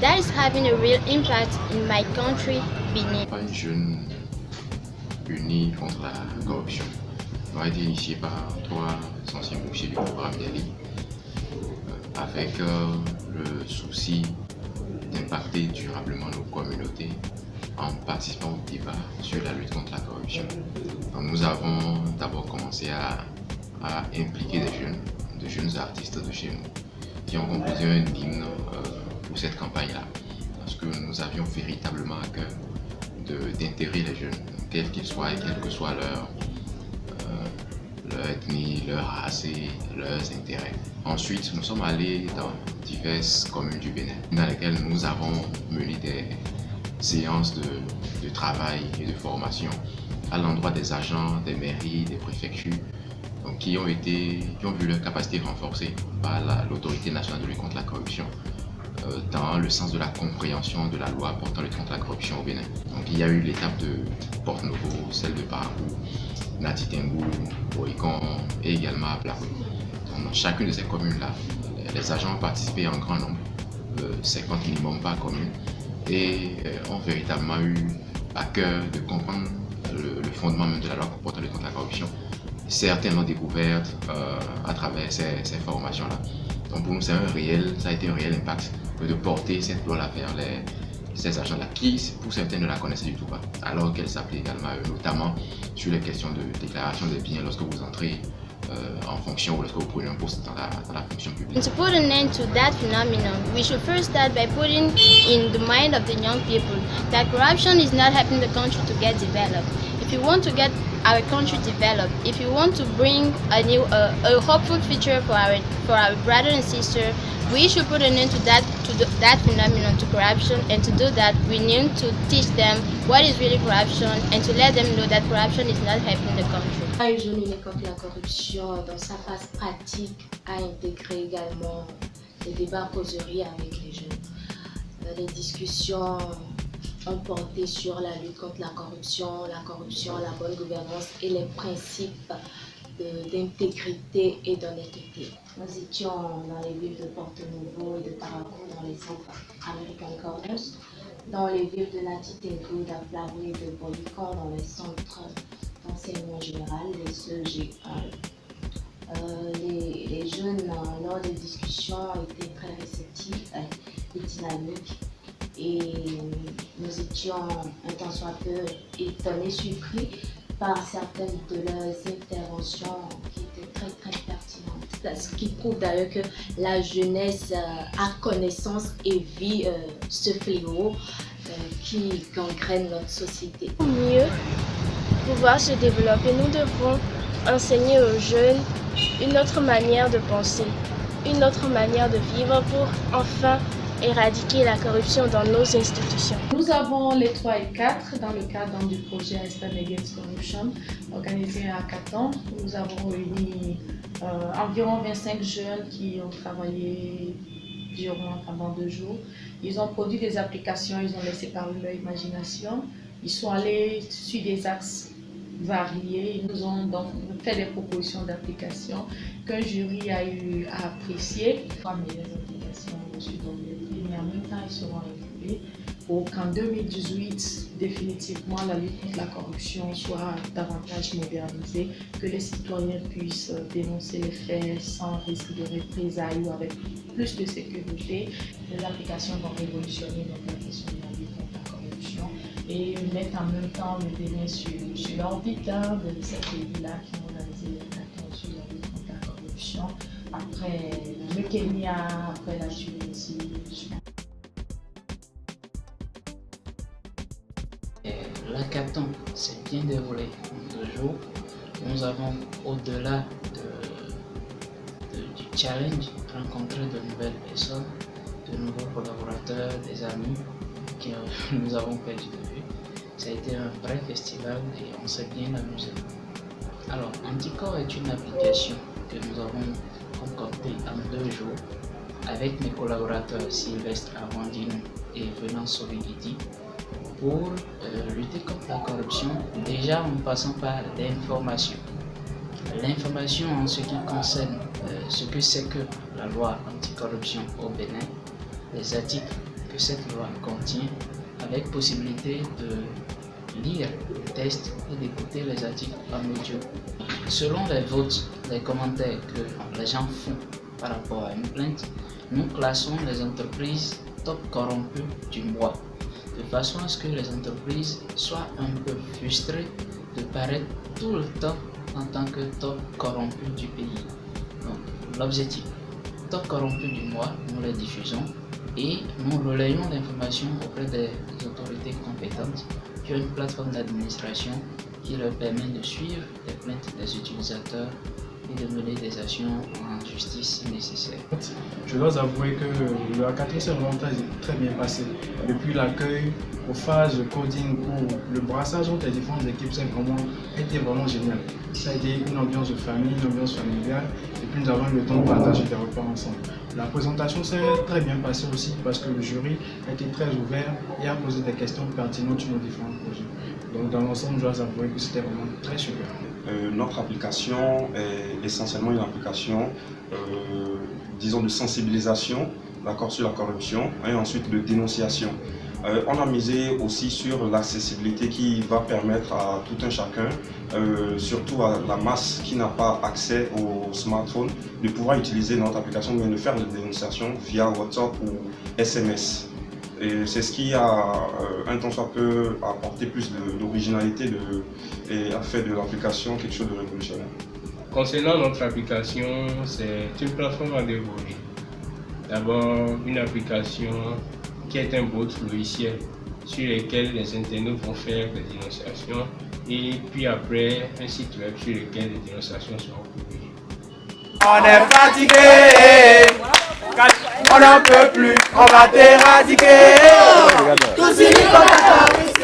that is having a real impact in my country, Benin. Une jeune unie contre la corruption a été initiée par 3 anciens bouchers du programme d'Eli avec le souci d'impacter durablement nos communautés en participant au débat sur la lutte contre la corruption. Donc, nous avons d'abord commencé à impliquer de jeunes artistes de chez nous qui ont composé un hymne pour cette campagne-là, parce que nous avions véritablement à cœur d'intégrer les jeunes, quels qu'ils soient et quelle que soit leur ethnie, leur race et leurs intérêts. Ensuite, nous sommes allés dans diverses communes du Bénin, dans lesquelles nous avons mené des séances de travail et de formation à l'endroit des agents, des mairies, des préfectures, donc, qui ont vu leur capacité renforcée par l'autorité nationale de lutte contre la corruption dans le sens de la compréhension de la loi portant lutte contre la corruption au Bénin. Donc, il y a eu l'étape de Porte-Novo, celle de Paracou, Nati Tengou, Boïcon et également à Plakou. Dans chacune de ces communes-là, les agents ont participé en grand nombre, 50 minimum par commune, et ont véritablement eu à cœur de comprendre le fondement même de la loi portant lutte contre la corruption. Certains l'ont découverte à travers ces formations-là. Donc pour nous, ça a été un réel impact de porter cette loi-là vers ces agents-là qui, pour certains, ne la connaissaient du tout pas, alors qu'elle s'applique également à eux, notamment sur les questions de déclaration des biens lorsque vous entrez en fonction ou lorsque vous prenez un poste dans la fonction publique. And to put an end to that phenomenon, we should first start by putting in the mind of the young people that corruption is not helping the country to get developed. If you want to get our country developed, if you want to bring a hopeful future for our brothers and sisters, we should put an end to that phenomenon, to corruption, and to do that we need to teach them what is really corruption and to let them know that corruption is not helping the country. Une jeune unie contre la corruption, dans sa phase pratique, a intégré également les débats causeries avec les jeunes. Les discussions ont porté sur la lutte contre la corruption, la bonne gouvernance et les principes d'intégrité et d'honnêteté. Nous étions dans les villes de Porte-Novo et de Paracou, dans les centres American Corners, dans les villes de Nati Tengou, d'Aflaou et de Boïcon, dans les centres d'enseignement général, les CEG1. Les jeunes, lors des discussions, étaient très réceptifs et dynamiques. Et nous étions un tant soit peu étonnés, surpris par certaines de leurs interventions qui étaient très pertinentes. Ce qui prouve d'ailleurs que la jeunesse a connaissance et vit ce fléau qui gangrène notre société. Pour mieux pouvoir se développer, nous devons enseigner aux jeunes une autre manière de penser, une autre manière de vivre pour enfin éradiquer la corruption dans nos institutions. Nous avons les 3 et 4 dans le cadre du projet I Stand Against Corruption, organisé à Caton. Nous avons réuni environ 25 jeunes qui ont travaillé pendant 2 jours. Ils ont produit des applications, ils ont laissé parler leur imagination. Ils sont allés sur des axes variés. Ils nous ont donc fait des propositions d'applications qu'un jury a eu à apprécier. 3 meilleures applications reçues dans les prix, mais en même temps, ils seront réguliers pour qu'en 2018, définitivement, la lutte contre la corruption soit davantage modernisée, que les citoyens puissent dénoncer les faits sans risque de représailles ou avec plus de sécurité. Les applications vont révolutionner donc la question de la lutte contre la corruption et mettre en même temps le Bénin sur l'orbite de ces pays-là qui ont réalisé les actions sur la lutte contre la corruption, après le Kenya, après la Tunisie. L'hackathon s'est bien déroulé en 2 jours. Nous avons, au-delà du challenge, rencontré de nouvelles personnes, de nouveaux collaborateurs, des amis que nous avons perdu de vue. Ça a été un vrai festival et on s'est bien amusé. Alors, Anticorps est une application que nous avons concoctée en 2 jours avec mes collaborateurs Sylvestre Avandino et Venant Solidity pour lutter contre la corruption, déjà en passant par l'information. L'information en ce qui concerne ce que c'est que la loi anticorruption au Bénin, les articles que cette loi contient, avec possibilité de lire les textes et d'écouter les articles en audio. Selon les votes, les commentaires que les gens font par rapport à une plainte, nous classons les entreprises top corrompues du mois, de façon à ce que les entreprises soient un peu frustrées de paraître tout le temps en tant que top corrompu du pays. Donc, l'objectif, top corrompu du mois, nous les diffusons et nous relayons l'information auprès des autorités compétentes qui ont une plateforme d'administration qui leur permet de suivre les plaintes des utilisateurs et de mener des actions en justice si nécessaire. Je dois avouer que le hackathon s'est vraiment très bien passé. Depuis l'accueil aux phases de coding ou le brassage entre les différentes équipes, ça a été vraiment génial. Ça a été une ambiance de famille, une ambiance familiale, et puis nous avons eu le temps de partager des repas ensemble. La présentation s'est très bien passée aussi parce que le jury a été très ouvert et a posé des questions pertinentes sur nos différents projets. Donc dans l'ensemble, je dois avouer que c'était vraiment très super. Notre application est essentiellement une application, disons, de sensibilisation, d'accord, sur la corruption et ensuite de dénonciation. On a misé aussi sur l'accessibilité qui va permettre à tout un chacun, surtout à la masse qui n'a pas accès au smartphone, de pouvoir utiliser notre application, mais de faire des dénonciations via WhatsApp ou SMS. Et c'est ce qui a un tant soit peu apporté plus d'originalité et a fait de l'application quelque chose de révolutionnaire. Concernant notre application, c'est une plateforme à deux volets. D'abord, une application qui est un bot logiciel sur lequel les internautes vont faire des dénonciations et puis après un site web sur lequel les dénonciations seront publiées. On est fatigué, on n'en peut plus, on va t'éradiquer. Tous unis contre la